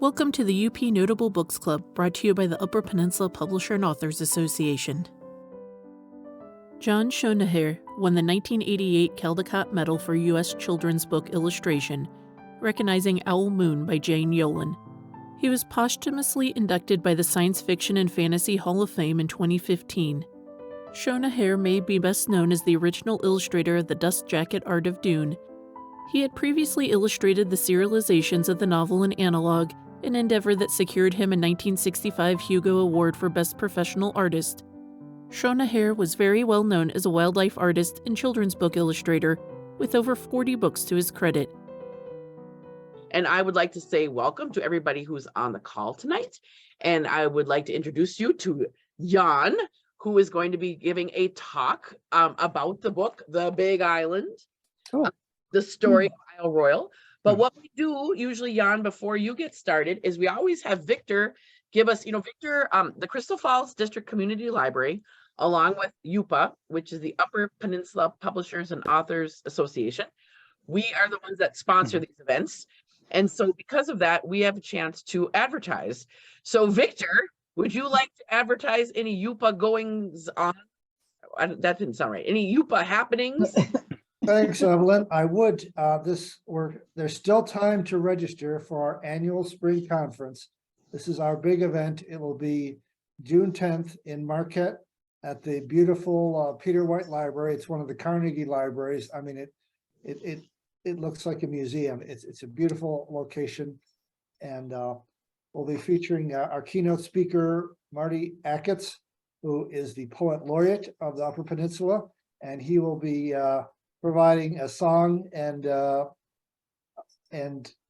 Welcome to the UP Notable Books Club, brought to you by the Upper Peninsula Publisher and Authors Association. John Schoenherr won the 1988 Caldecott Medal for U.S. Children's Book Illustration, recognizing Owl Moon by Jane Yolen. He was posthumously inducted by the Science Fiction and Fantasy Hall of Fame in 2015. Schoenherr may be best known as the original illustrator of the dust jacket art of Dune. He had previously illustrated the serializations of the novel in analog, an endeavor that secured him a 1965 Hugo Award for Best Professional Artist. Schoenherr was very well known as a wildlife artist and children's book illustrator, with over 40 books to his credit. And I would like to say welcome to everybody who's on the call tonight. And I would like to introduce you to Jan, who is going to be giving a talk about the book, The Big Island, the Story of Isle Royale. But what we do usually, Jan, before you get started, is we always have Victor give us, Victor, the Crystal Falls District Community Library, along with UPPAA, which is the Upper Peninsula Publishers and Authors Association. We are the ones that sponsor these events. And so because of that, we have a chance to advertise. So Victor, would you like to advertise any UPPAA goings on? That didn't sound right. Any UPPAA happenings? Thanks, Evelyn. I would. There's still time to register for our annual spring conference. This is our big event. It will be June 10th in Marquette at the beautiful Peter White Library. It's one of the Carnegie libraries. I mean, it looks like a museum. It's a beautiful location, and we'll be featuring our keynote speaker, Marty Achatz, who is the poet laureate of the Upper Peninsula, and he will be providing a song and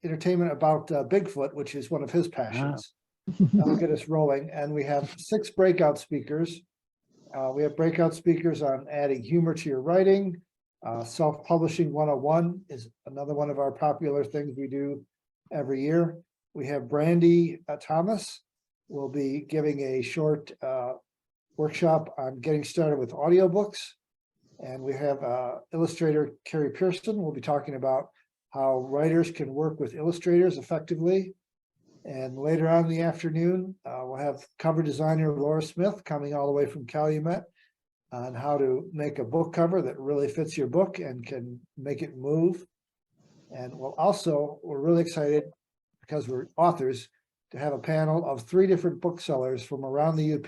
entertainment about Bigfoot, which is one of his passions. Wow. That'll get us rolling. And we have 6 breakout speakers. We have breakout speakers on adding humor to your writing. Self-publishing 101 is another one of our popular things we do every year. We have Brandy Thomas will be giving a short workshop on getting started with audiobooks. And we have illustrator Carrie Pearson will be talking about how writers can work with illustrators effectively. And later on in the afternoon, we'll have cover designer Laura Smith coming all the way from Calumet on how to make a book cover that really fits your book and can make it move. And we're really excited, because we're authors, to have a panel of 3 different booksellers from around the UP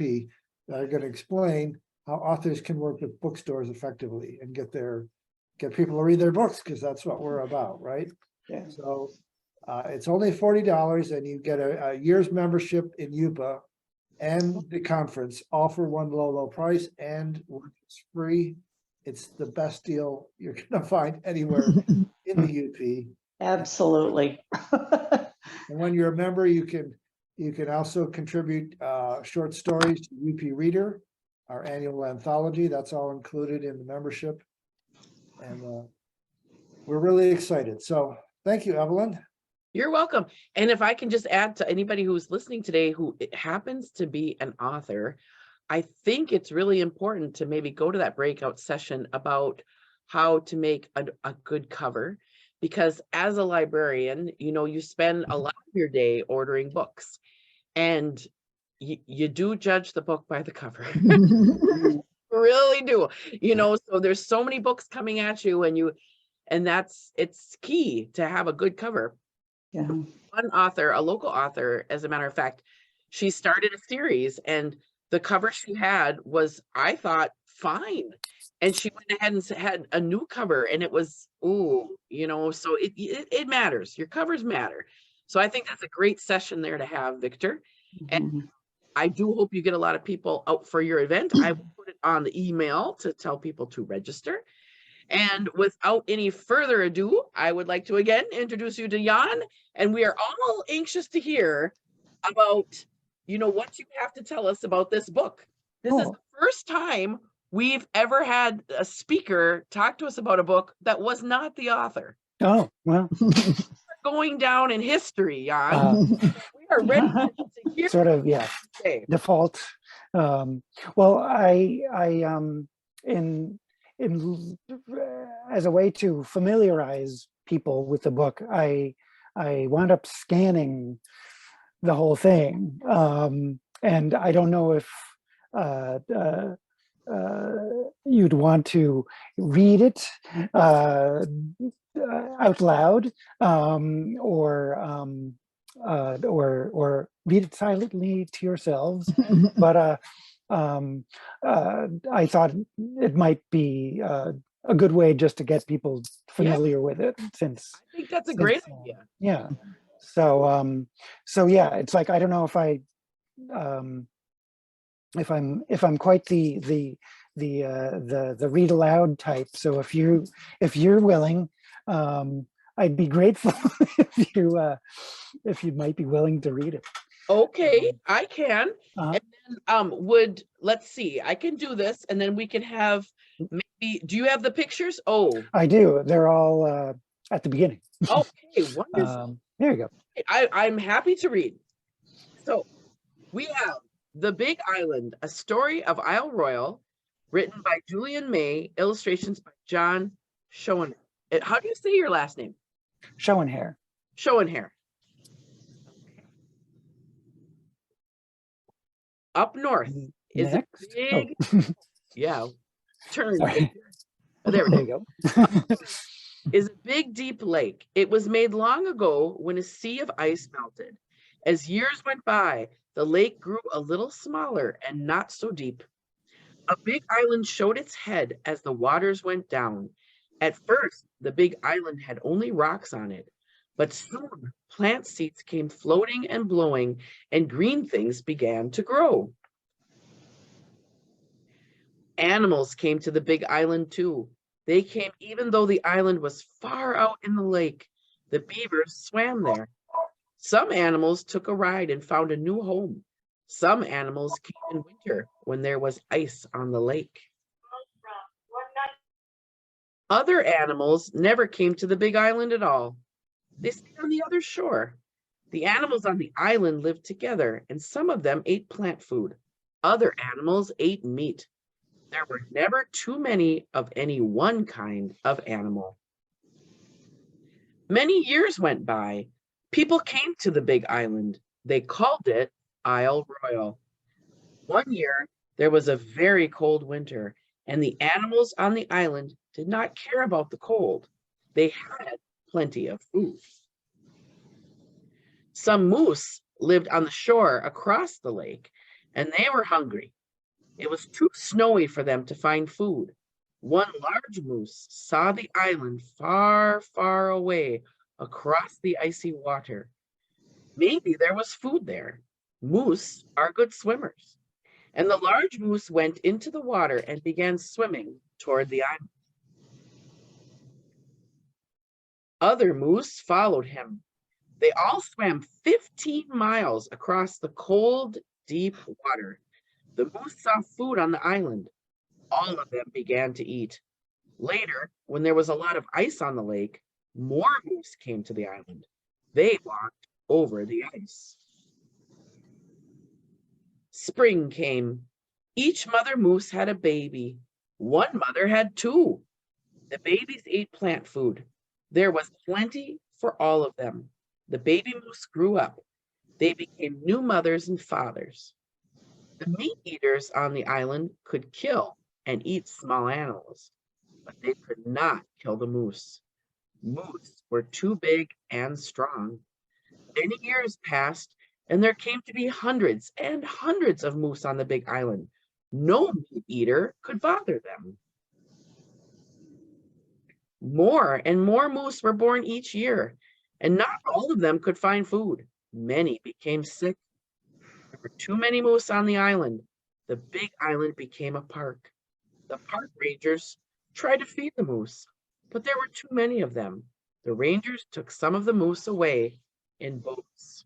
that are going to explain how authors can work with bookstores effectively and get people to read their books, because that's what we're about, right? Yeah. So it's only $40, and you get a year's membership in UPPAA and the conference, all for one low price, and it's free. It's the best deal you're going to find anywhere in the UP. Absolutely. And when you're a member, you can also contribute short stories to UP Reader, our annual anthology. That's all included in the membership. And we're really excited. So thank you, Evelyn. You're welcome. And if I can just add to anybody who's listening today who happens to be an author, I think it's really important to maybe go to that breakout session about how to make a good cover. Because as a librarian, you spend a lot of your day ordering books, and you do judge the book by the cover. Really do. So there's so many books coming at you, and it's key to have a good cover. Yeah. One author, a local author, as a matter of fact, she started a series, and the cover she had was, I thought, fine. And she went ahead and had a new cover, and it was, so it matters. Your covers matter. So I think that's a great session there to have, Victor. And I do hope you get a lot of people out for your event. I will put it on the email to tell people to register. And without any further ado, I would like to again introduce you to Jan. And we are all anxious to hear about, what you have to tell us about this book. This is the first time we've ever had a speaker talk to us about a book that was not the author. Oh, well. Going down in history, Jan. We are ready to hear. Sort of, yeah. Default. Well, in as a way to familiarize people with the book, I wound up scanning the whole thing. And I don't know if you'd want to read it out loud, or read it silently to yourselves. But I thought it might be a good way just to get people familiar with it, since I think that's a great idea. Yeah. So yeah, it's like, I don't know if I'm quite the read aloud type. So if you're willing, I'd be grateful if you might be willing to read it. Okay, I can. Uh-huh. And then let's see, I can do this, and then we can have maybe, do you have the pictures? Oh, I do. They're all at the beginning. okay, wonderful. There you go. I'm happy to read. So we have The Big Island, A Story of Isle Royale, written by Julian May, illustrations by John Schoenherr. How do you say your last name? Schoenherr. Schoenherr. Up north is Next? a big, yeah, turn. Sorry. Oh, there you we go. Is a big, deep lake. It was made long ago when a sea of ice melted. As years went by, the lake grew a little smaller and not so deep. A big island showed its head as the waters went down. At first, the big island had only rocks on it, but soon plant seeds came floating and blowing, and green things began to grow. Animals came to the big island too. They came even though the island was far out in the lake. The beavers swam there. Some animals took a ride and found a new home. Some animals came in winter when there was ice on the lake. Other animals never came to the big island at all. They stayed on the other shore. The animals on the island lived together, and some of them ate plant food. Other animals ate meat. There were never too many of any one kind of animal. Many years went by. People came to the big island. They called it Isle Royale. One year, there was a very cold winter, and the animals on the island did not care about the cold. They had plenty of food. Some moose lived on the shore across the lake, and they were hungry. It was too snowy for them to find food. One large moose saw the island far, far away across the icy water. Maybe there was food there. Moose are good swimmers. And the large moose went into the water and began swimming toward the island. Other moose followed him. They all swam 15 miles across the cold, deep water. The moose saw food on the island. All of them began to eat. Later, when there was a lot of ice on the lake, more moose came to the island. They walked over the ice. Spring came. Each mother moose had a baby. One mother had two. The babies ate plant food. There was plenty for all of them. The baby moose grew up. They became new mothers and fathers. The meat eaters on the island could kill and eat small animals, but they could not kill the moose. Moose were too big and strong. Many years passed, and there came to be hundreds and hundreds of moose on the big island. No meat eater could bother them. More and more moose were born each year, and not all of them could find food. Many became sick. There were too many moose on the island. The big island became a park. The park rangers tried to feed the moose, but there were too many of them. The rangers took some of the moose away in boats.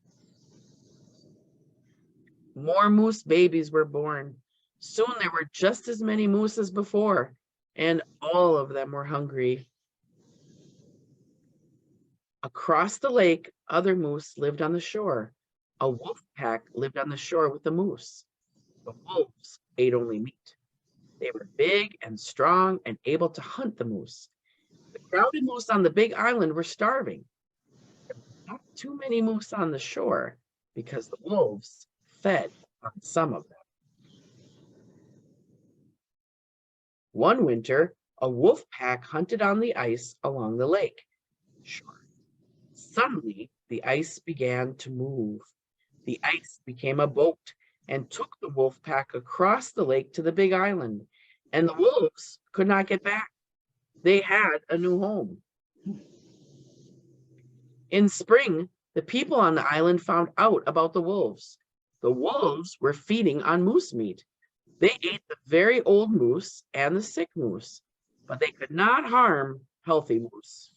More moose babies were born. Soon there were just as many moose as before, and all of them were hungry. Across the lake, other moose lived on the shore. A wolf pack lived on the shore with the moose. The wolves ate only meat. They were big and strong and able to hunt the moose. The crowded moose on the big island were starving. There were not too many moose on the shore because the wolves fed on some of them. One winter, a wolf pack hunted on the ice along the lake shore. Suddenly, the ice began to move. The ice became a boat and took the wolf pack across the lake to the big island, and the wolves could not get back. They had a new home. In spring, the people on the island found out about the wolves. The wolves were feeding on moose meat. They ate the very old moose and the sick moose, but they could not harm healthy moose.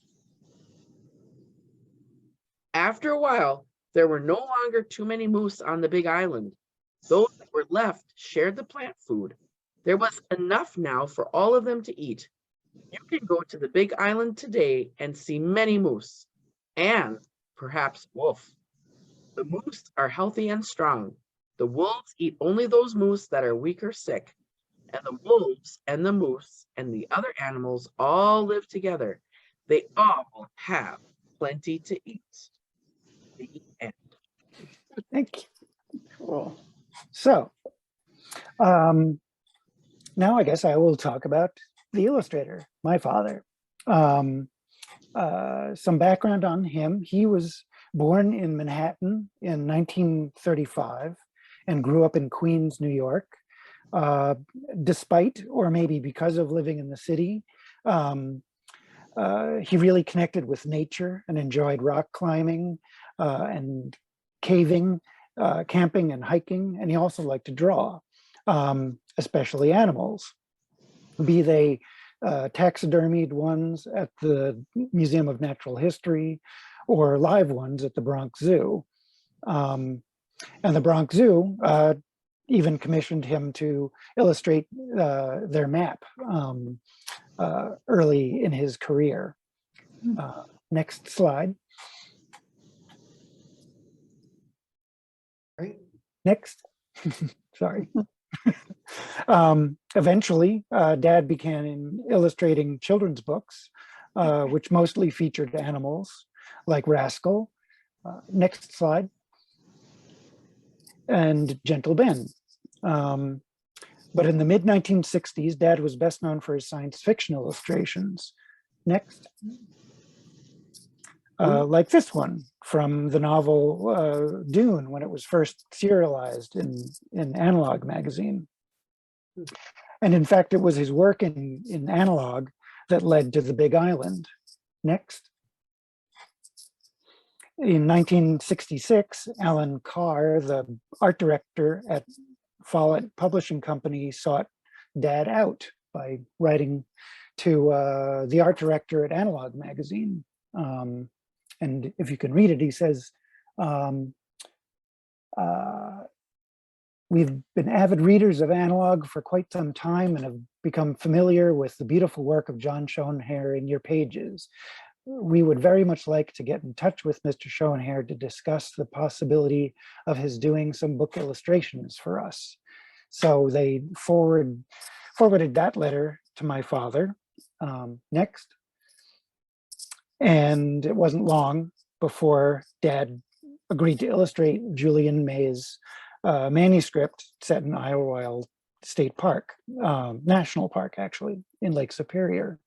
After a while, there were no longer too many moose on the big island. Those that were left shared the plant food. There was enough now for all of them to eat. You can go to the big island today and see many moose, and perhaps wolf. The moose are healthy and strong. The wolves eat only those moose that are weak or sick. And the wolves and the moose and the other animals all live together. They all will have plenty to eat. The end. Thank you. Cool. So now I guess I will talk about the illustrator, my father. Some background on him. He was born in Manhattan in 1935 and grew up in Queens, New York. Despite, or maybe because of living in the city, he really connected with nature and enjoyed rock climbing and caving, camping and hiking. And he also liked to draw, especially animals, be they taxidermied ones at the Museum of Natural History or live ones at the Bronx Zoo. And the Bronx Zoo even commissioned him to illustrate their map early in his career. Next slide. Right. Next. Sorry. Eventually, Dad began illustrating children's books, which mostly featured animals like Rascal. Next slide. And Gentle Ben. But in the mid-1960s, Dad was best known for his science fiction illustrations. Next. Like this one from the novel Dune, when it was first serialized in Analog magazine. And in fact, it was his work in Analog that led to the Big Island. Next. In 1966, Alan Carr, the art director at Follett Publishing Company, sought Dad out by writing to the art director at Analog magazine. And if you can read it, he says, we've been avid readers of Analog for quite some time and have become familiar with the beautiful work of John Schoenherr in your pages. We would very much like to get in touch with Mr. Schoenherr to discuss the possibility of his doing some book illustrations for us. So they forwarded that letter to my father. Next. And it wasn't long before Dad agreed to illustrate Julian May's manuscript set in Isle Royale State Park, National Park, actually, in Lake Superior.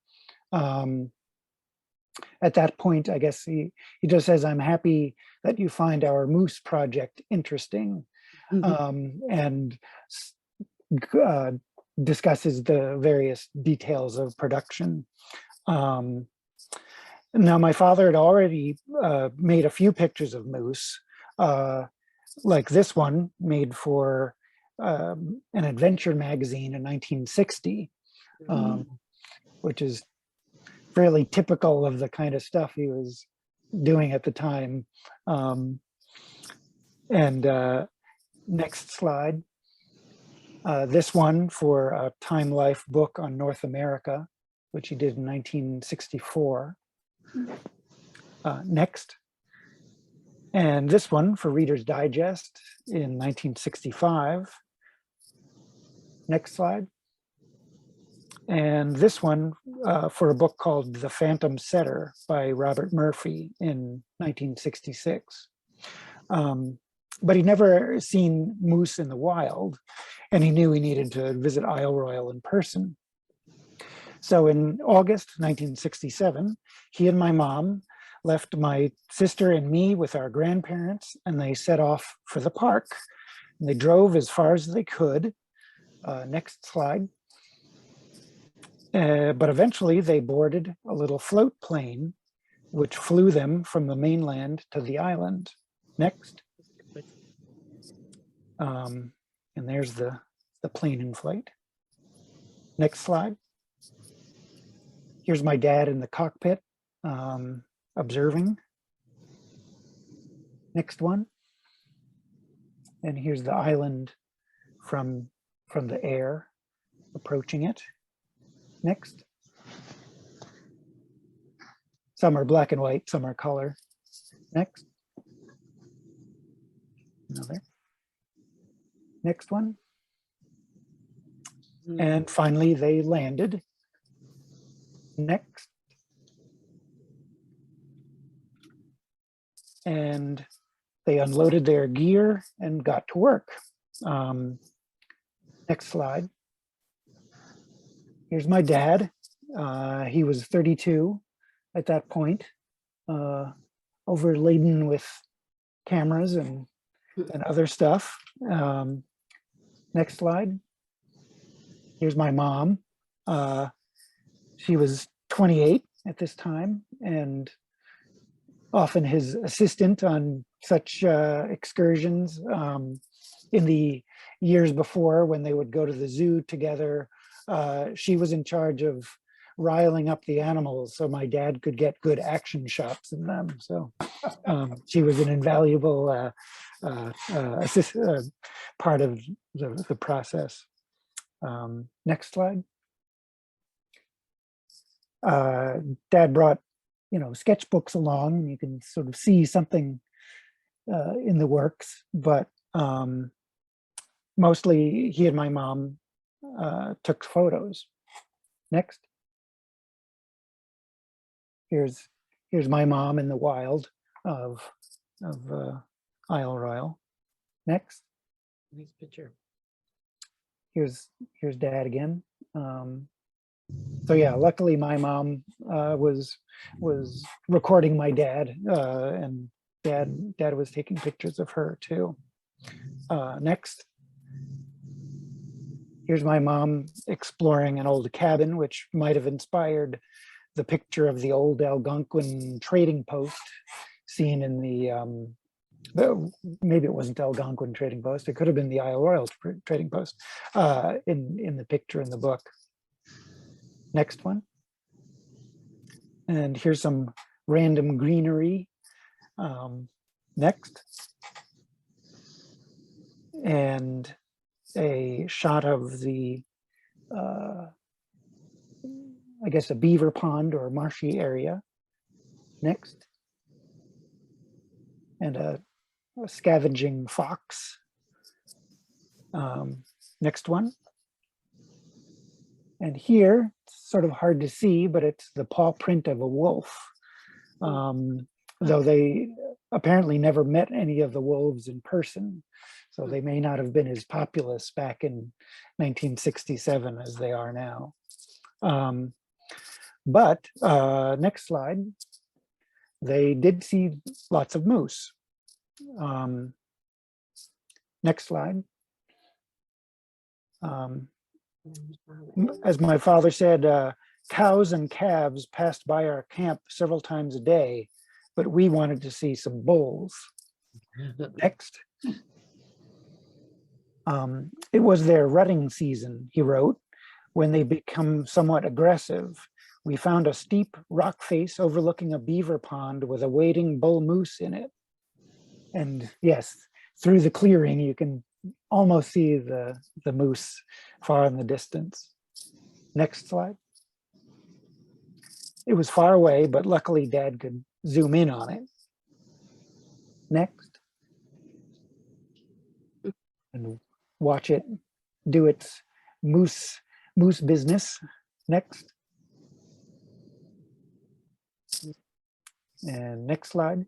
At that point, I guess he just says, I'm happy that you find our moose project interesting, and discusses the various details of production. Now, my father had already made a few pictures of moose, like this one made for an adventure magazine in 1960, which is fairly typical of the kind of stuff he was doing at the time. Next slide. This one for a Time Life book on North America, which he did in 1964. Next. And this one for Reader's Digest in 1965. Next slide. And this one for a book called The Phantom Setter by Robert Murphy in 1966. but he'd never seen moose in the wild, and he knew he needed to visit Isle Royale in person. So in August 1967, he and my mom left my sister and me with our grandparents, and they set off for the park. And they drove as far as they could. Next slide. But eventually they boarded a little float plane, which flew them from the mainland to the island. Next. And there's the plane in flight. Next slide. Here's my dad in the cockpit, observing. Next one. And here's the island from the air, approaching it. Next. Some are black and white, some are color. Next. Another. Next one. And finally, they landed. Next. And they unloaded their gear and got to work. Next slide. Here's my dad. He was 32 at that point, overladen with cameras and other stuff. Next slide. Here's my mom. She was 28 at this time and often his assistant on such excursions. In the years before, when they would go to the zoo together, she was in charge of riling up the animals so my dad could get good action shots in them. So she was an invaluable part of the process. Next slide. Dad brought, sketchbooks along, and you can sort of see something in the works, but mostly he and my mom took photos. Next. Here's my mom in the wild of Isle Royale. Next. Nice picture. Here's Dad again. So yeah, luckily my mom was recording my dad, and dad was taking pictures of her too. Next. Here's my mom exploring an old cabin, which might have inspired the picture of the old Algonquin trading post seen in the, maybe it wasn't Algonquin trading post, it could have been the Isle Royale trading post in the picture in the book. Next one. And here's some random greenery. Next. And a shot of the, I guess a beaver pond or marshy area. Next. And a scavenging fox. Next one. And here, it's sort of hard to see, but it's the paw print of a wolf. Though they apparently never met any of the wolves in person. So they may not have been as populous back in 1967 as they are now. But next slide, they did see lots of moose. Next slide. As my father said, cows and calves passed by our camp several times a day, but we wanted to see some bulls. Next. It was their rutting season, he wrote, when they become somewhat aggressive. We found a steep rock face overlooking a beaver pond with a wading bull moose in it. And yes, through the clearing, you can almost see the moose far in the distance. Next slide. It was far away, but luckily Dad could zoom in on it. Next. And watch it do its moose business. Next. And next slide.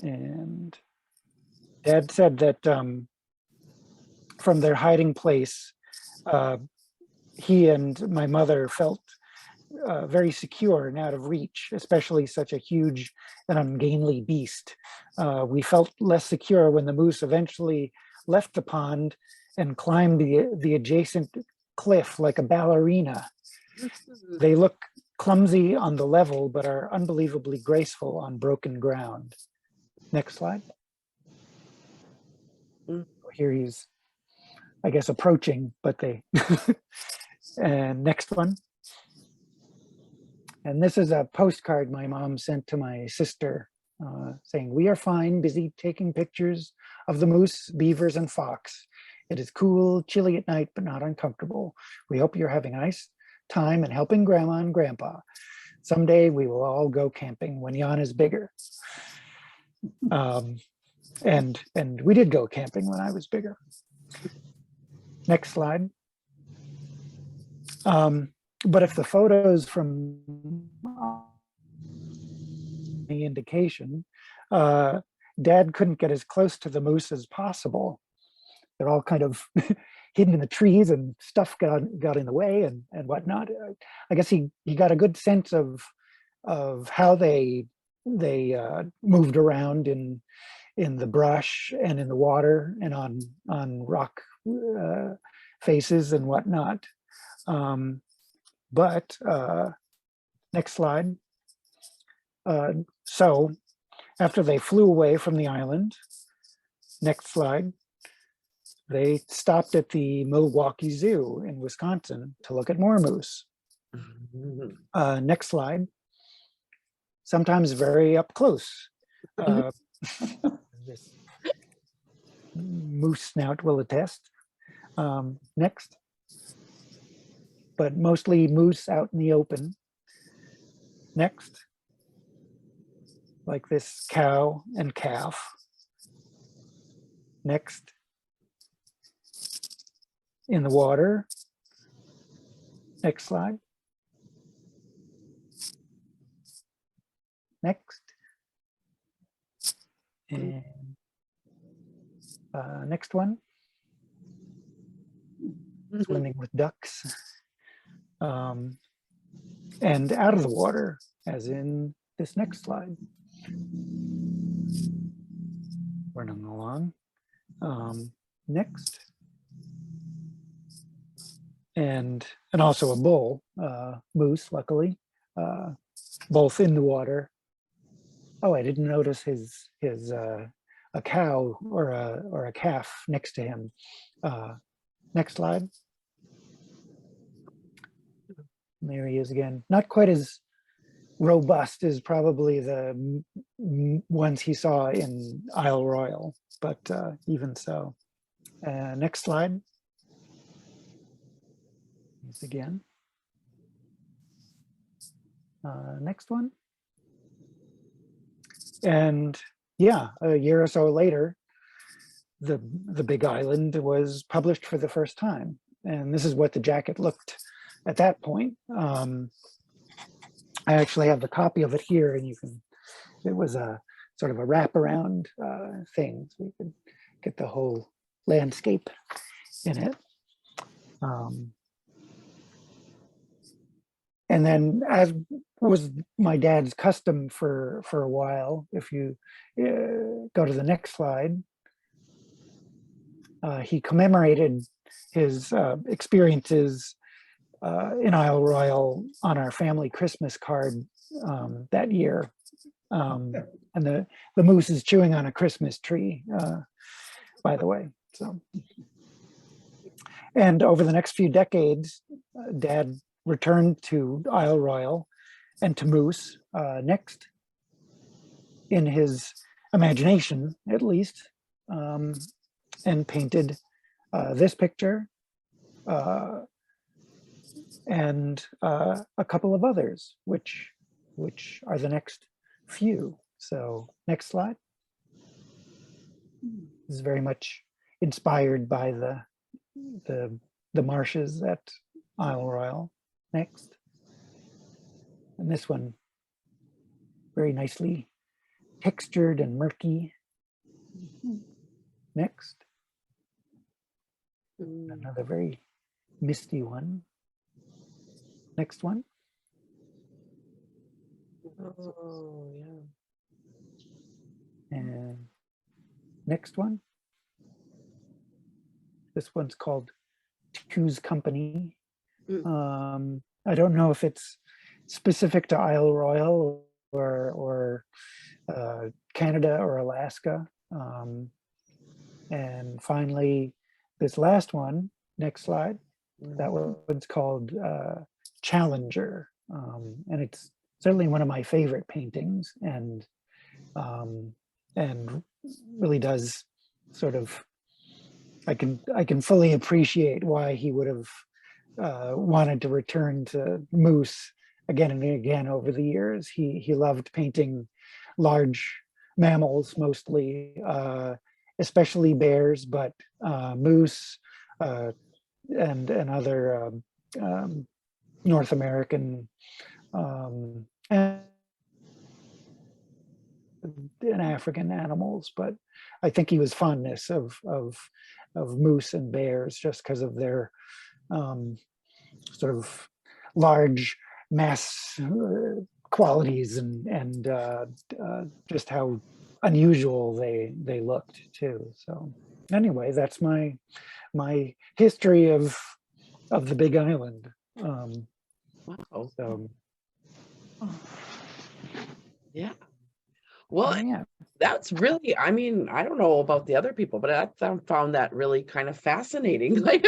And Dad said that from their hiding place, he and my mother felt very secure and out of reach, especially such a huge and ungainly beast. We felt less secure when the moose eventually left the pond and climbed the adjacent cliff like a ballerina. They look clumsy on the level, but are unbelievably graceful on broken ground. Next slide. Here he's, I guess, approaching, but they, and next one. And this is a postcard my mom sent to my sister saying, "We are fine, busy taking pictures of the moose, beavers, and fox. It is cool, chilly at night, but not uncomfortable. We hope you're having a nice time and helping Grandma and Grandpa. Someday we will all go camping when Jan is bigger." And we did go camping when I was bigger. Next slide. But if the photos from the indication, Dad couldn't get as close to the moose as possible. They're all kind of hidden in the trees and stuff got in the way and whatnot. I guess he got a good sense of how they moved around in the brush and in the water and on rock faces and whatnot. But next slide. So after they flew away from the island, next slide, they stopped at the Milwaukee Zoo in Wisconsin to look at more moose. Next slide. Sometimes very up close. This moose snout will attest. Next. But mostly moose out in the open. Next. Like this cow and calf. Next. In the water. Next slide. Next. And next one. Swimming with ducks. And out of the water, as in this next slide. Running along. Next. And also a bull, moose, luckily, both in the water. Oh, I didn't notice his a cow or a calf next to him. Next slide. There he is again. Not quite as robust as probably the ones he saw in Isle Royale, but even so. Next slide. Again. Next one. And yeah, a year or so later, the Big Island was published for the first time. And this is what the jacket looked at that point. I actually have the copy of it here, and it was a sort of a wraparound thing, so you could get the whole landscape in it. And then, as was my dad's custom for a while, if you go to the next slide, he commemorated his experiences in Isle Royale on our family Christmas card that year. And the moose is chewing on a Christmas tree, by the way. So, and over the next few decades, Dad returned to Isle Royale and to moose next, in his imagination at least, and painted this picture and a couple of others, which are the next few. So next slide. This is very much inspired by the marshes at Isle Royale. Next. And this one very nicely textured and murky. Next. Another very misty one. Next one. Oh, yeah. And next one. This one's called Two's Company. I don't know if it's specific to Isle Royale or Canada or Alaska. And finally, this last one, next slide, that one's called Challenger. And it's certainly one of my favorite paintings, and really does sort of, I can fully appreciate why he would have wanted to return to moose again and again over the years. He loved painting large mammals, mostly, especially bears, but moose and other North American and African animals. But I think he was fondness of moose and bears just because of their sort of large mass qualities and just how unusual they looked too. So anyway, that's my history of the Big Island. Wow. So Yeah. Well, yeah. that's really, I mean, I don't know about the other people, but I found that really kind of fascinating. Like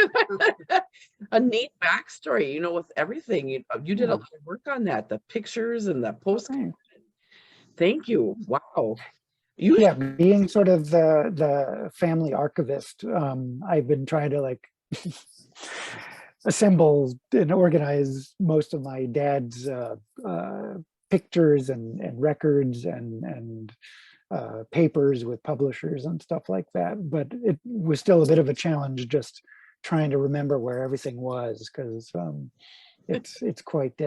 a neat backstory, you know, with everything. You did a lot of work on that, the pictures and the postcards. Thank you. Wow. Yeah, being sort of the family archivist, I've been trying to like assemble and organize most of my dad's pictures and records and papers with publishers and stuff like that. But it was still a bit of a challenge just trying to remember where everything was, because it's quite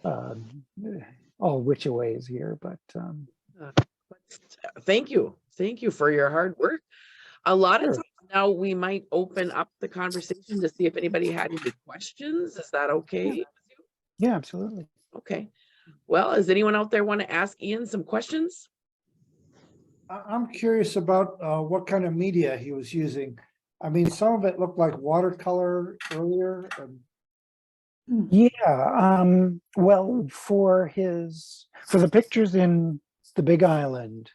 all which a ways here. But thank you for your hard work. A lot of Sure. times now we might open up the conversation to see if anybody had any questions. Is that okay? Yeah, absolutely. Okay. Well, does anyone out there want to ask Ian some questions? I'm curious about what kind of media he was using. I mean, some of it looked like watercolor earlier. Yeah, well, for the pictures in the Big Island,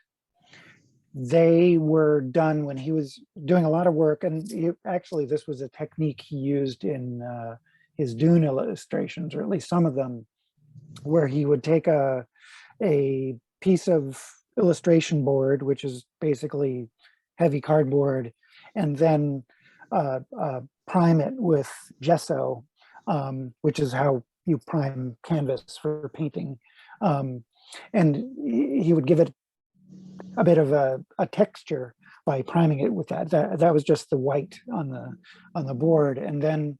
they were done when he was doing a lot of work, and actually this was a technique he used in his Dune illustrations, or at least some of them, where he would take a piece of illustration board, which is basically heavy cardboard, and then prime it with gesso, which is how you prime canvas for painting. And he would give it a bit of a texture by priming it with that. That was just the white on the board. And then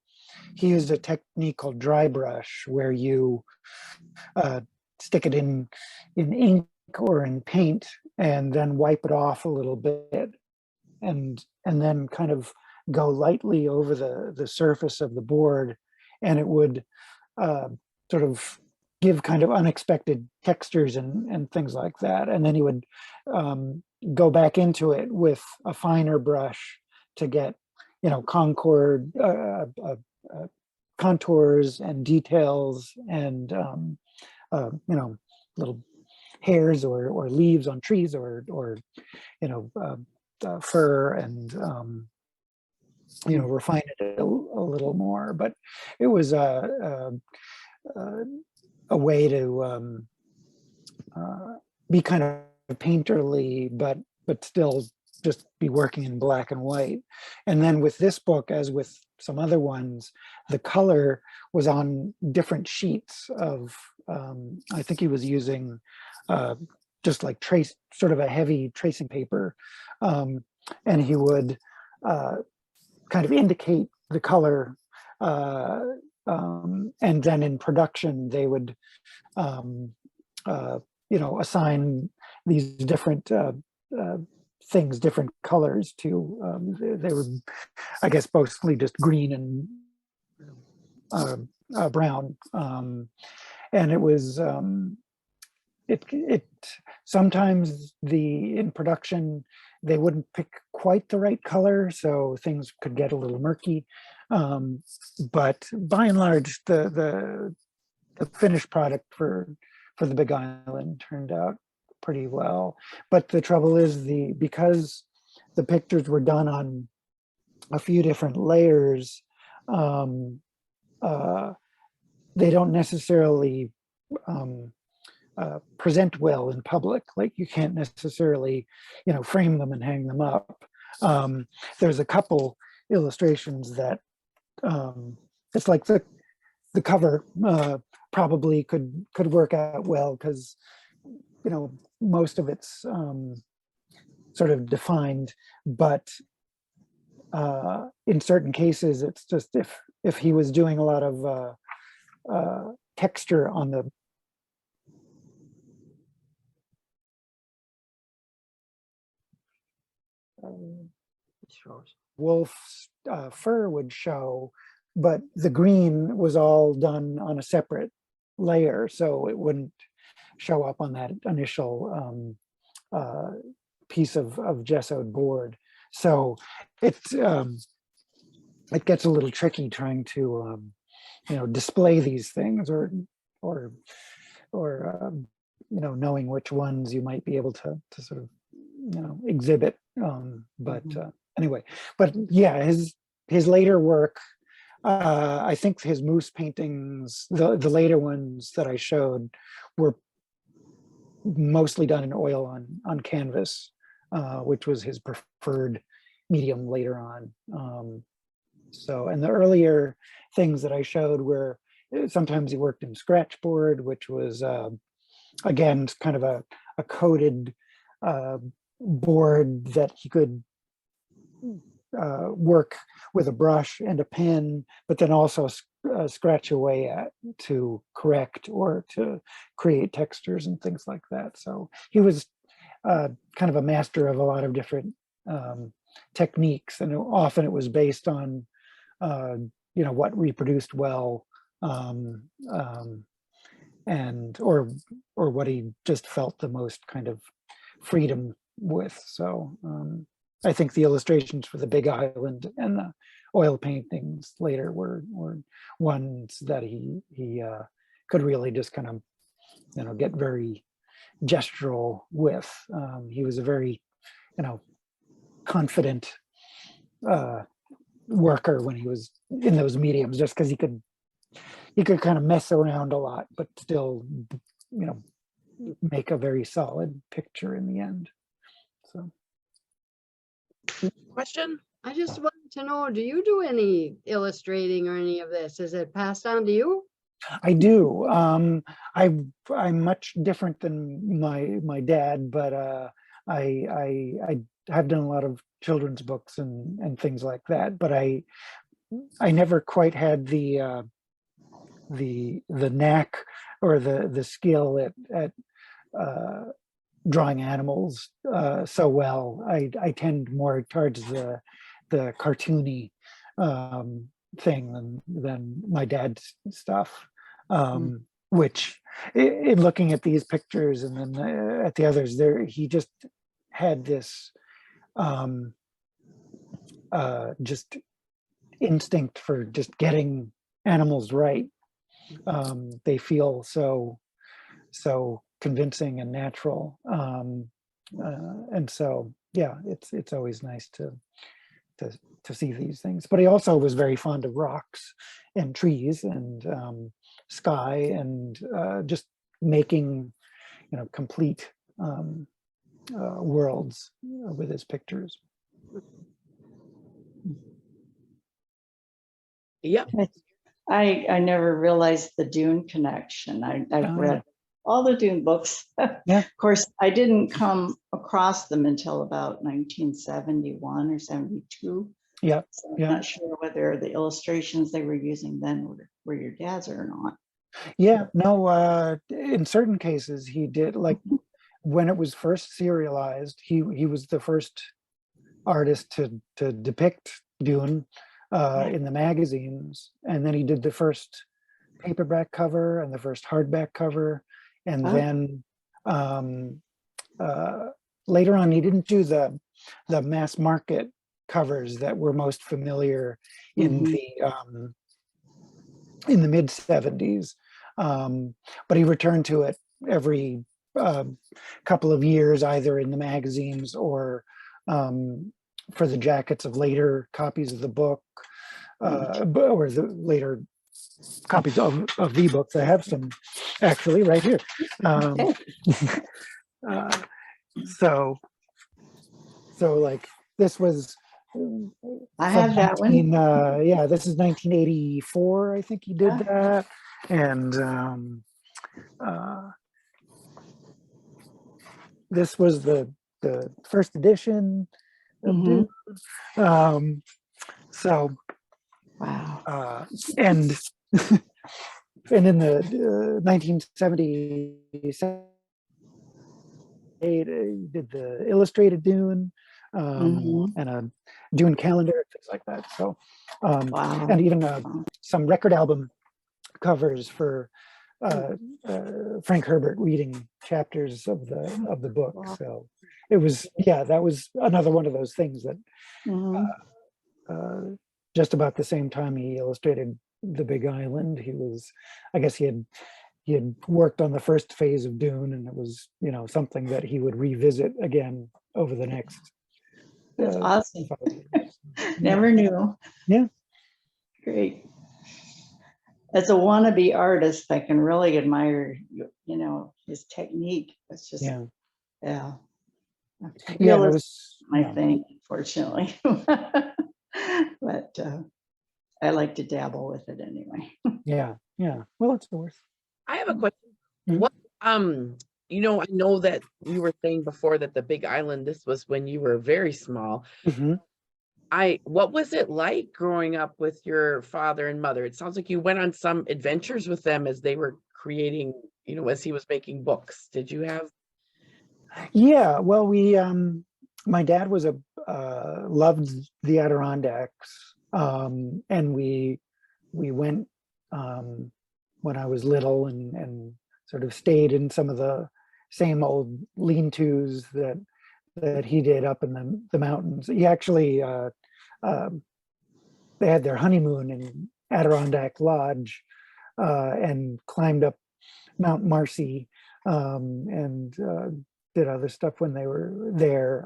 he used a technique called dry brush, where you stick it in ink or in paint and then wipe it off a little bit, and then kind of go lightly over the surface of the board, and it would sort of give kind of unexpected textures and things like that. And then he would go back into it with a finer brush to get, you know, contours and details and you know, little hairs or leaves on trees or you know, fur, and you know, refine it a little more. But it was a way to be kind of painterly, but still just be working in black and white. And then with this book, as with some other ones, the color was on different sheets of, I think he was using just like sort of a heavy tracing paper. And he would kind of indicate the color, and then in production, they would assign these different things, different colors to. They were, I guess, mostly just green and brown, and it was. It sometimes in production they wouldn't pick quite the right color, so things could get a little murky. But by and large, the finished product for the Big Island turned out pretty well. But the trouble is because the pictures were done on a few different layers, they don't necessarily present well in public. Like you can't necessarily, frame them and hang them up. There's a couple illustrations that it's like the cover probably could work out well because most of it's sort of defined, but in certain cases it's just if he was doing a lot of texture on the wolf's fur would show, but the green was all done on a separate layer, so it wouldn't show up on that initial piece of gessoed board. So it gets a little tricky trying to display these things or knowing which ones you might be able to sort of exhibit. Anyway, but yeah, his later work, I think his moose paintings, the later ones that I showed, were mostly done in oil on canvas, which was his preferred medium later on. And the earlier things that I showed were sometimes he worked in scratchboard, which was again kind of a coated board that he could work with a brush and a pen, but then also scratch away at to correct or to create textures and things like that. So he was kind of a master of a lot of different techniques, and often it was based on what reproduced well, and or what he just felt the most kind of freedom with. So I think the illustrations for the Big Island and the oil paintings later were ones that he could really just kind of get very gestural with. He was a very confident worker when he was in those mediums, just because he could kind of mess around a lot but still make a very solid picture in the end. So Question? I just wanted to know, do you do any illustrating or any of this? Is it passed down to you? I do. I'm much different than my dad, but I have done a lot of children's books and things like that. But I never quite had the knack or the skill at drawing animals so well. I tend more towards the cartoony thing than my dad's stuff, which in looking at these pictures and then at the others, he just had this just instinct for just getting animals right. They feel so convincing and natural, and so yeah, it's always nice to see these things. But he also was very fond of rocks and trees and sky and just making complete worlds with his pictures. Yep. I never realized the Dune connection. I've read all the Dune books. Yeah. Of course, I didn't come across them until about 1971 or 72. Yeah. So I'm not sure whether the illustrations they were using then were your dad's or not. Yeah, no, in certain cases he did, like when it was first serialized, he was the first artist to depict Dune in the magazines, and then he did the first paperback cover and the first hardback cover, and Oh. then later on he didn't do the mass market covers that were most familiar in Mhm. the mid 70s, but he returned to it every couple of years, either in the magazines or for the jackets of later copies of the book, or the later copies of the books. I have some actually right here. So like this was I from have that one. yeah, this is 1984, I think he did Yeah. that. And this was the first edition of Mhm. Dune. So Wow. and and in the 1977, he did the illustrated Dune, Mhm. and a Dune calendar, things like that. So Wow. and even some record album covers for Frank Herbert reading chapters of the book. Wow. So it was, yeah, that was another one of those things that Mhm. just about the same time he illustrated The Big Island, he was, I guess he had worked on the first phase of Dune, and it was, you know, something that he would revisit again over the next That's awesome. 5 years. Never knew. Yeah. Great. As a wannabe artist, I can really admire, you know, his technique. It's just, Yeah. yeah. Yeah, it Realism was is my thing, unfortunately. But I like to dabble with it anyway. yeah. Well, it's worth. I have a question. Mhm. What, you know, I know that you were saying before that the Big Island, this was when you were very small. Mhm. What was it like growing up with your father and mother? It sounds like you went on some adventures with them as they were creating, you know, as he was making books. Did you have? Yeah, well, we my dad was loved the Adirondacks, and we went when I was little, and sort of stayed in some of the same old lean-tos that he did up in the mountains. He actually they had their honeymoon in Adirondack Lodge, and climbed up Mount Marcy, and did other stuff when they were there.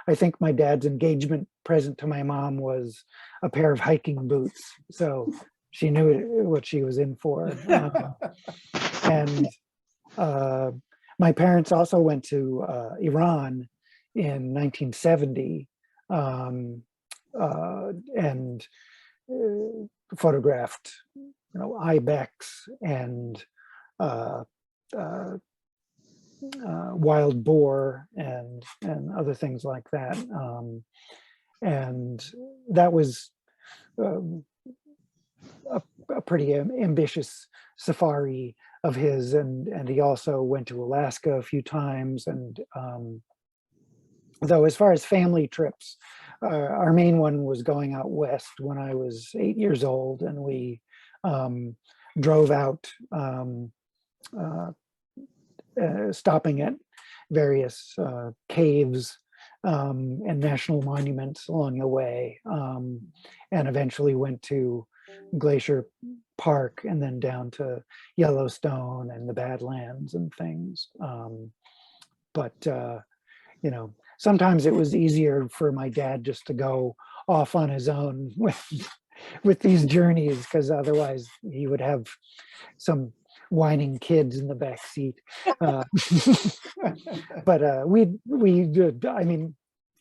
I think my dad's engagement present to my mom was a pair of hiking boots, so she knew what she was in for. And my parents also went to Iran in 1970, and photographed, you know, ibex and wild boar and other things like that, and that was a pretty ambitious safari of his, and he also went to Alaska a few times. And though as far as family trips, our main one was going out west when I was 8 years old, and we drove out, stopping at various caves and national monuments along the way, and eventually went to Glacier Park, and then down to Yellowstone and the Badlands and things. But you know, sometimes it was easier for my dad just to go off on his own with these journeys, because otherwise he would have some whining kids in the back seat. But we did. I mean,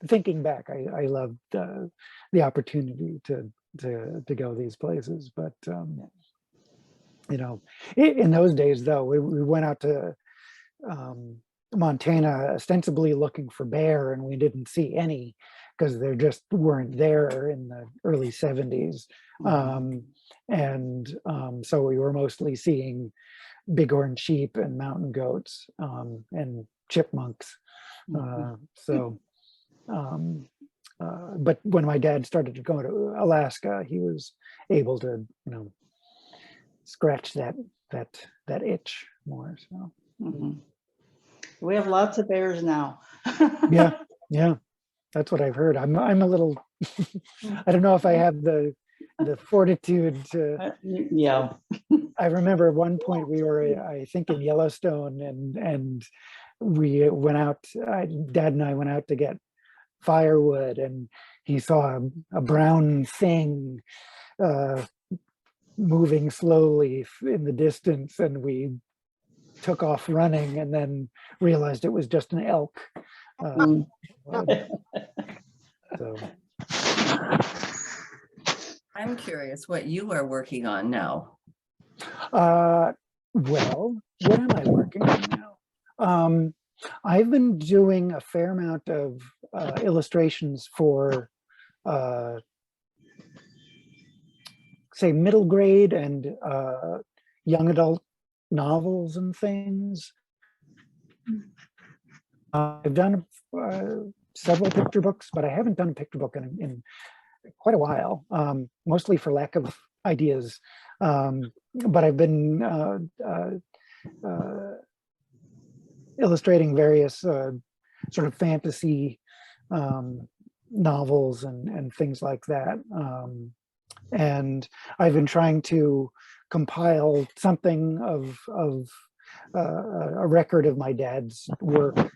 thinking back, I loved the opportunity to go these places. But you know, in those days, though, we went out to Montana ostensibly looking for bear, and we didn't see any, because there just weren't there in the early 70s. So we were mostly seeing bighorn sheep and mountain goats and chipmunks. But when my dad started to go to Alaska, he was able to, scratch that itch more. So we have lots of bears now. yeah, that's what I've heard. I'm a little. I don't know if I have the fortitude to. Yeah. I remember at one point we were, I think, in Yellowstone, and we went out. Dad and I went out to get firewood, and he saw a brown thing moving slowly in the distance, and we took off running, and then realized it was just an elk. So I'm curious what you are working on now. well, what am I working on now? I've been doing a fair amount of illustrations for say middle grade and young adult novels and things. I've done several picture books, but I haven't done a picture book in quite a while, mostly for lack of ideas. But I've been illustrating various sort of fantasy novels and things like that. And I've been trying to compile something of a record of my dad's work,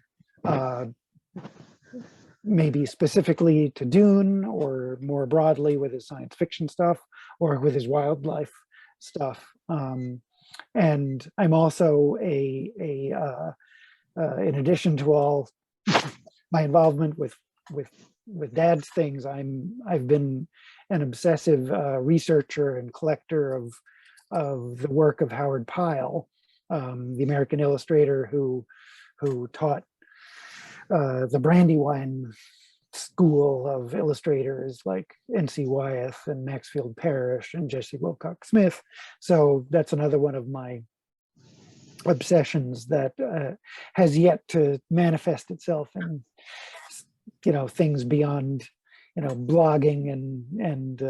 maybe specifically to Dune, or more broadly with his science fiction stuff, or with his wildlife stuff. And I'm also in addition to all my involvement with Dad's things, I've been an obsessive researcher and collector of the work of Howard Pyle, the American illustrator who taught the Brandywine school of illustrators like N.C. Wyeth and Maxfield Parrish and Jesse Wilcox Smith. So that's another one of my obsessions that has yet to manifest itself in things beyond blogging and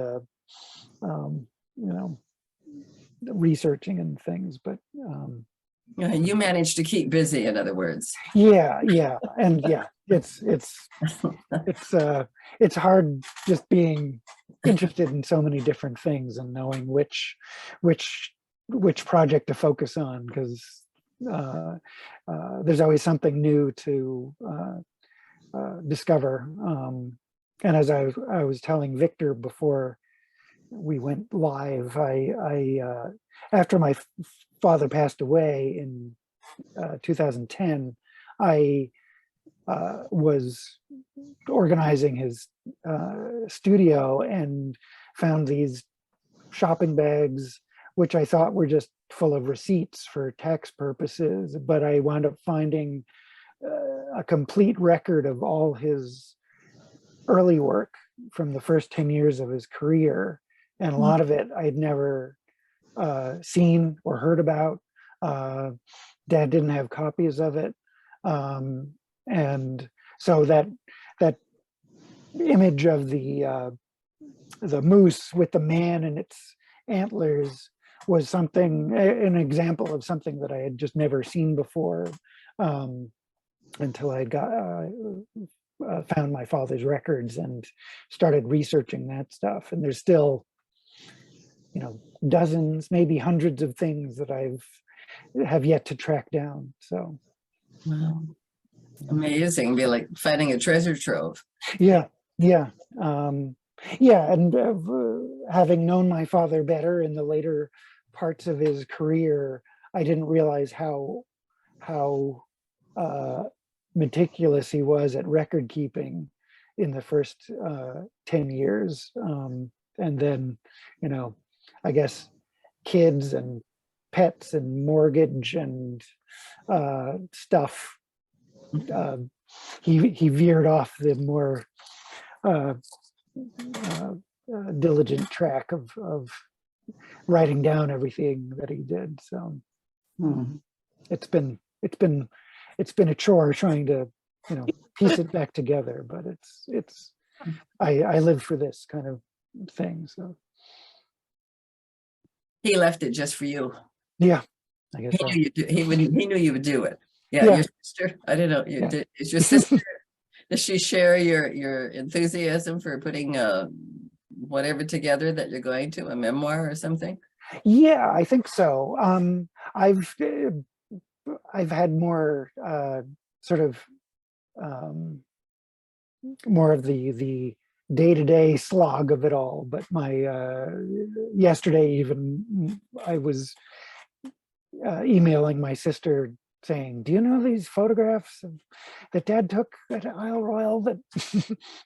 researching and things, but you managed to keep busy, in other words. Yeah, and it's hard just being interested in so many different things and knowing which project to focus on, because there's always something new to discover. And as I was telling Victor before we went live, I after my father passed away in 2010, I was organizing his studio and found these shopping bags, which I thought were just full of receipts for tax purposes, but I wound up finding a complete record of all his early work from the first 10 years of his career. And a lot of it I'd never seen or heard about. Dad didn't have copies of it. And so that image of the moose with the man and its antlers was an example of something that I had just never seen before, until I found my father's records and started researching that stuff. And there's still, dozens, maybe hundreds of things that have yet to track down. So, wow. Amazing. Be like finding a treasure trove. Yeah. And having known my father better in the later parts of his career, I didn't realize how meticulous he was at record keeping in the first 10 years. And then, I guess kids and pets and mortgage and stuff, he veered off the more diligent track of writing down everything that he did. So it's been a chore trying to, you know, piece it back together, but I live for this kind of thing. So He left it just for you. yeah, I guess so. He knew you would do it. Yeah, Yeah. your sister. I don't know. Yeah. Is your sister? Does she share your enthusiasm for putting whatever together that you're going to, a memoir or something? Yeah, I think so. I've had more sort of more of the day-to-day slog of it all, but yesterday even I was emailing my sister saying, do you know these photographs that Dad took at Isle Royale that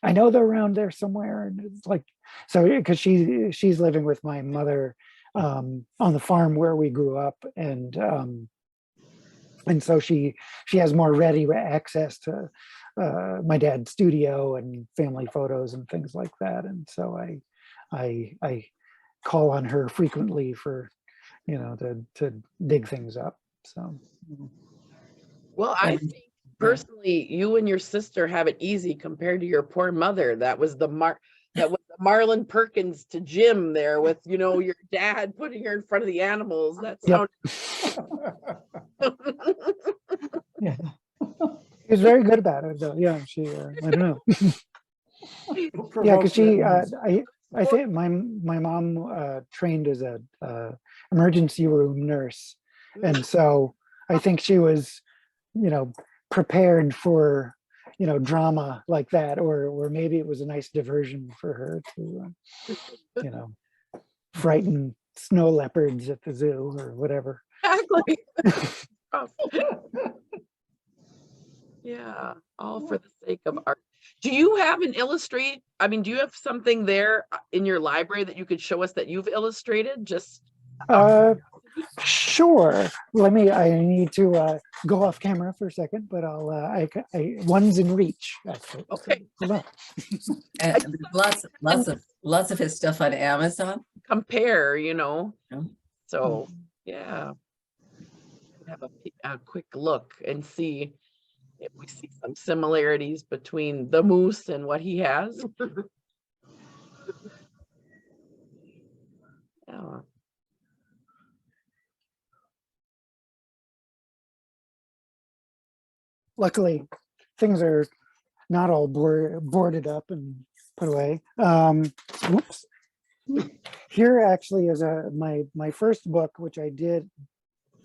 I know they're around there somewhere? And it's like, so because she's living with my mother on the farm where we grew up, and so she has more ready access to my dad's studio and family photos and things like that. And so I call on her frequently for, you know, to dig things up. So Well, I think personally, you and your sister have it easy compared to your poor mother. That was the Marlon Perkins to Jim there with, you know, your dad putting her in front of the animals. That sounded. yeah, she was very good about it though. Yeah, she I don't know. Yeah, because she I think my mom trained as a emergency room nurse, and so I think she was, you know, prepared for, you know, drama like that, or maybe it was a nice diversion for her to, you know, frighten snow leopards at the zoo or whatever. Exactly. Yeah, all for the sake of art. Do you have do you have something there in your library that you could show us that you've illustrated? Just Sure. I need to go off camera for a second, but one's in reach. Actually. okay. Hold on. And there's lots of his stuff on Amazon. Compare, you know. Yeah. So yeah, have a quick look and see if we see some similarities between the moose and what he has. Yeah. Luckily, things are not all boarded up and put away. Whoops. Here actually is my first book, which I did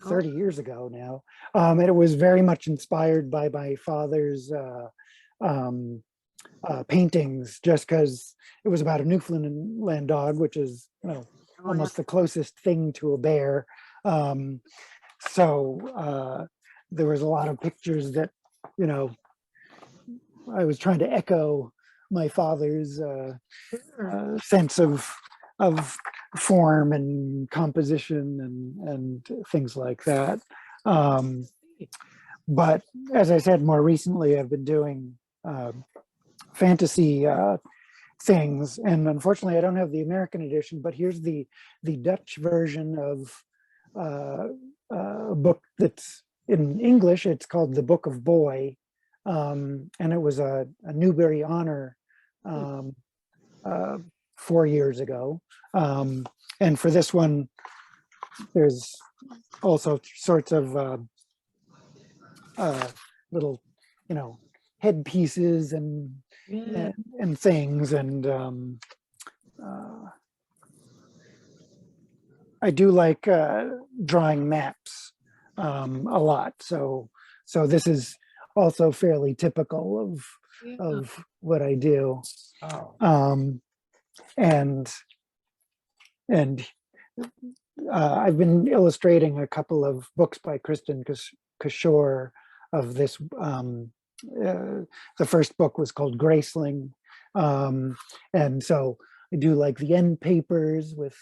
30 years ago now. And it was very much inspired by my father's paintings, just because it was about a Newfoundland dog, which is, you know, almost the closest thing to a bear. So there was a lot of pictures that, you know, I was trying to echo my father's sense of form and composition and things like that. But as I said, more recently, I've been doing fantasy things, and unfortunately, I don't have the American edition. But here's the Dutch version of a book that's in English. It's called The Book of Boy, and it was a Newbery Honor 4 years ago. And for this one, there's also sorts of little, you know, headpieces and things. And I do like drawing maps a lot. So this is also fairly typical of what I do. And I've been illustrating a couple of books by Kristen Kishore of this. The first book was called Graceling. And so I do like the end papers with,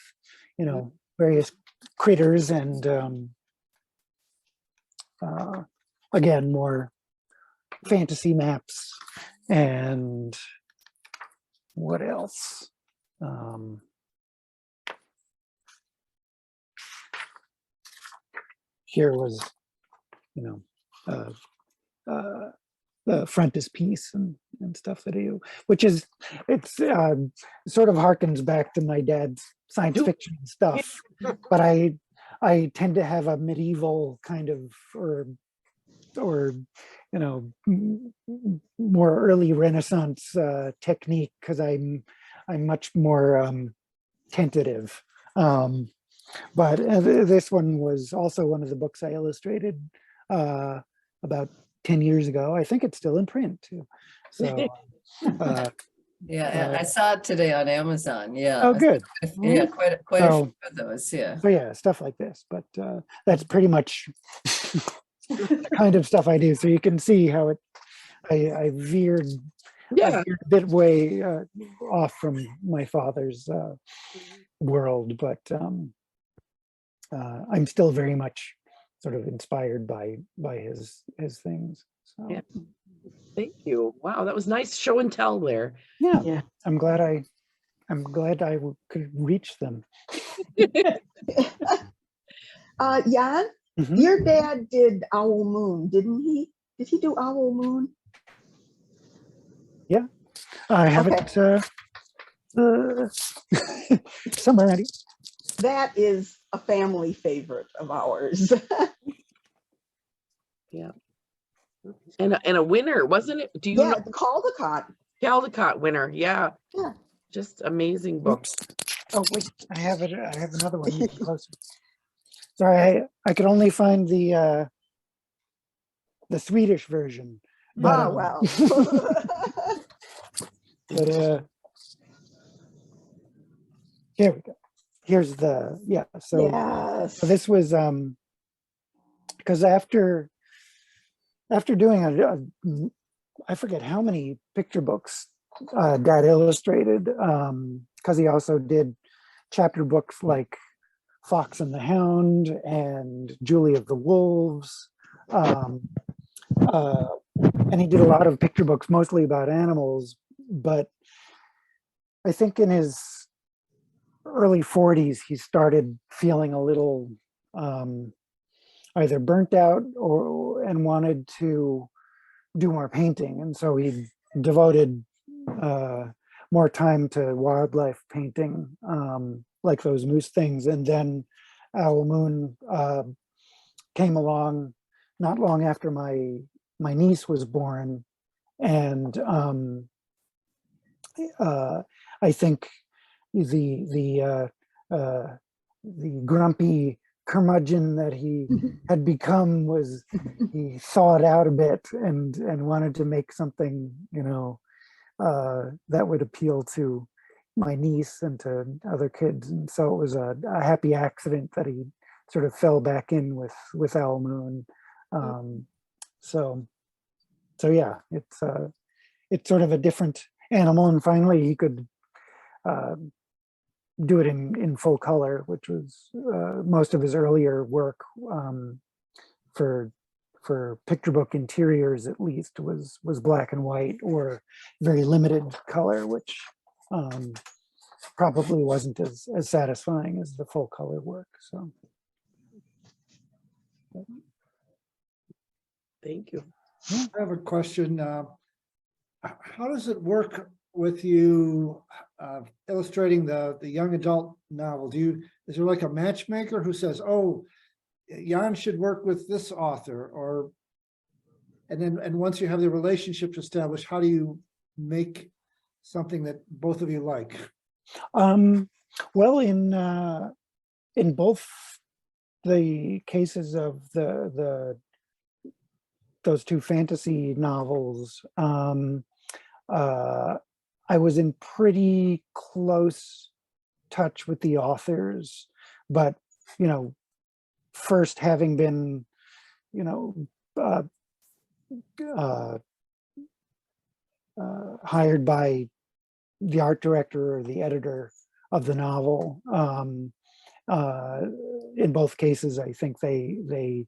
you know, various critters and again, more fantasy maps and what else? Here was, you know, the frontispiece and stuff that I do, which is, it's sort of harkens back to my dad's science fiction stuff, but I tend to have a medieval kind of, or you know, more early Renaissance technique, because I'm much more tentative. But this one was also one of the books I illustrated about 10 years ago. I think it's still in print too. So yeah, I saw it today on Amazon. Yeah. oh, good. Yeah, quite a few of those. Yeah. So yeah, stuff like this. But that's pretty much the kind of stuff I do. So you can see how I veered, Yeah. a bit way off from my father's world, but I'm still very much sort of inspired by his things. So Yeah. Thank you. Wow, that was nice show and tell there. yeah, Yeah. I'm glad I could reach them. Jan, Mhm. your dad did Owl Moon, didn't he? Did he do Owl Moon? Yeah, I have Okay. it somewhere ready. That is a family favorite of ours. Yeah. And a winner, wasn't it? Do you Yeah, know? the Caldecott. Caldecott winner. Yeah. Yeah. Just amazing books. Oh wait, I have it. I have another one even closer. Sorry, I could only find the Swedish version. But, Oh, wow. but here we go. Here's the, yeah. So, Yes. so this was because after doing I forget how many picture books Dad illustrated, because he also did chapter books like Fox and the Hound and Julie of the Wolves. And he did a lot of picture books, mostly about animals. But I think in his early 40s, he started feeling a little either burnt out and wanted to do more painting. And so he devoted more time to wildlife painting, like those moose things. And then Owl Moon came along not long after my niece was born. And I think the grumpy curmudgeon that he had become he thawed out a bit and wanted to make something, you know, that would appeal to my niece and to other kids. And so it was a happy accident that he sort of fell back in with Owl Moon. So yeah, it's sort of a different animal, and finally he could do it in full color, which was most of his earlier work for picture book interiors, at least, was black and white or very limited color, which probably wasn't as satisfying as the full color work. So Thank you. I have a question. How does it work with you illustrating the young adult novel? Is there like a matchmaker who says, oh, Jan should work with this author, and once you have the relationships established, how do you make something that both of you like? Well, in both the cases of those two fantasy novels, I was in pretty close touch with the authors, but, you know, first having been, you know, hired by the art director or the editor of the novel. In both cases, I think they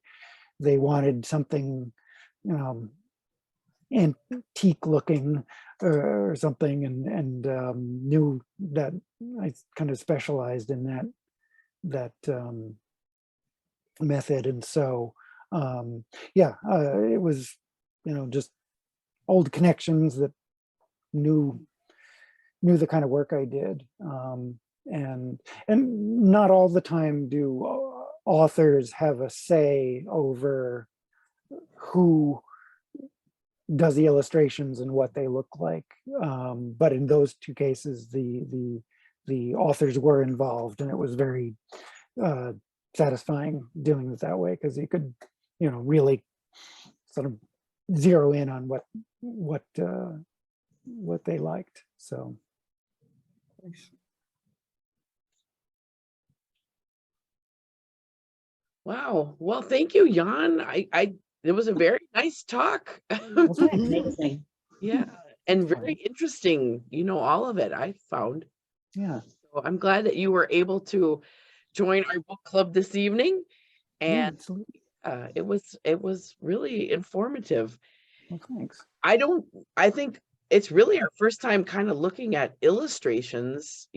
wanted something, you know, antique looking or something, and knew that I kind of specialized in that method. And so it was, just old connections that knew the kind of work I did. And not all the time do authors have a say over who does the illustrations and what they look like. But in those two cases, the authors were involved, and it was very satisfying doing it that way, because you could, really sort of zero in on what they liked. So. Wow. Well, thank you, Jan. It was a very nice talk. Amazing. Yeah. And very interesting, all of it I found. Yeah. So I'm glad that you were able to join our book club this evening. And it was really informative. Well, thanks. I think it's really our first time kind of looking at illustrations,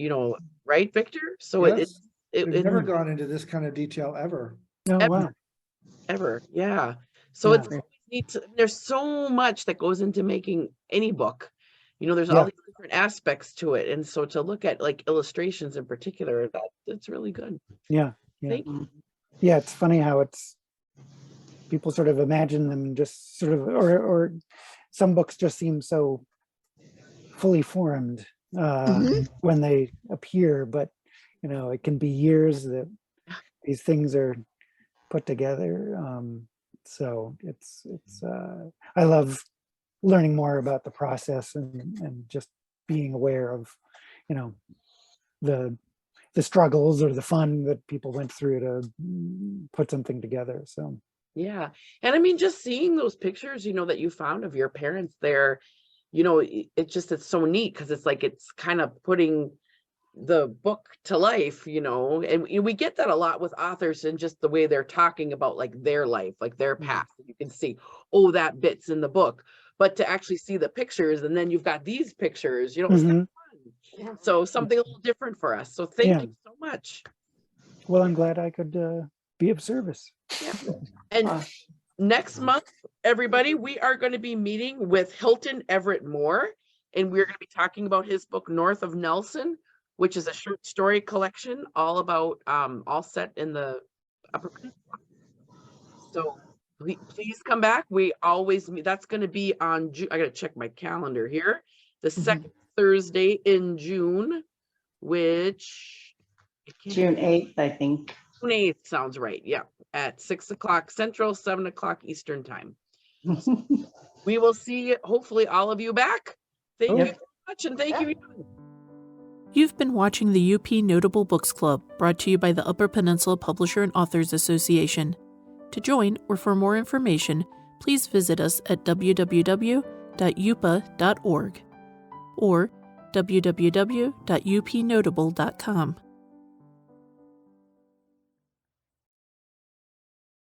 right, Victor? So Yes. we've never gone into this kind of detail ever. Oh, ever, wow. ever. Yeah. So Yeah. it's neat. There's so much that goes into making any book. There's Yeah. all these different aspects to it. And so to look at like illustrations in particular, that's really good. Yeah. Thank you. Yeah, it's funny how people sort of imagine them just sort of, or some books just seem so fully formed when they appear, but it can be years that these things are put together. So it's I love learning more about the process and just being aware of the struggles or the fun that people went through to put something together. So yeah. And I mean, just seeing those pictures, that you found of your parents there, it's so neat, because it's like it's kind of putting the book to life, and we get that a lot with authors, and just the way they're talking about like their life, like their past. You can see, oh, that bit's in the book, but to actually see the pictures, and then you've got these pictures, it's kind of fun. So something a little different for us. So thank you so much. Well, I'm glad I could be of service. Yeah. And next month, everybody, we are going to be meeting with Hilton Everett Moore, and we're going to be talking about his book North of Nelson, which is a short story collection all about all set in the Upper Peninsula. So please come back. We always meet. That's going to be on June. I got to check my calendar here. The second Thursday in June, which June 8th, I think. June 8th sounds right. Yeah, at 6 o'clock Central, 7 o'clock Eastern time. We will see hopefully all of you back. Thank you so much, and thank you. You've been watching the UP Notable Books Club, brought to you by the Upper Peninsula Publisher and Authors Association. To join or for more information, please visit us at www.upa.org or www.upnotable.com.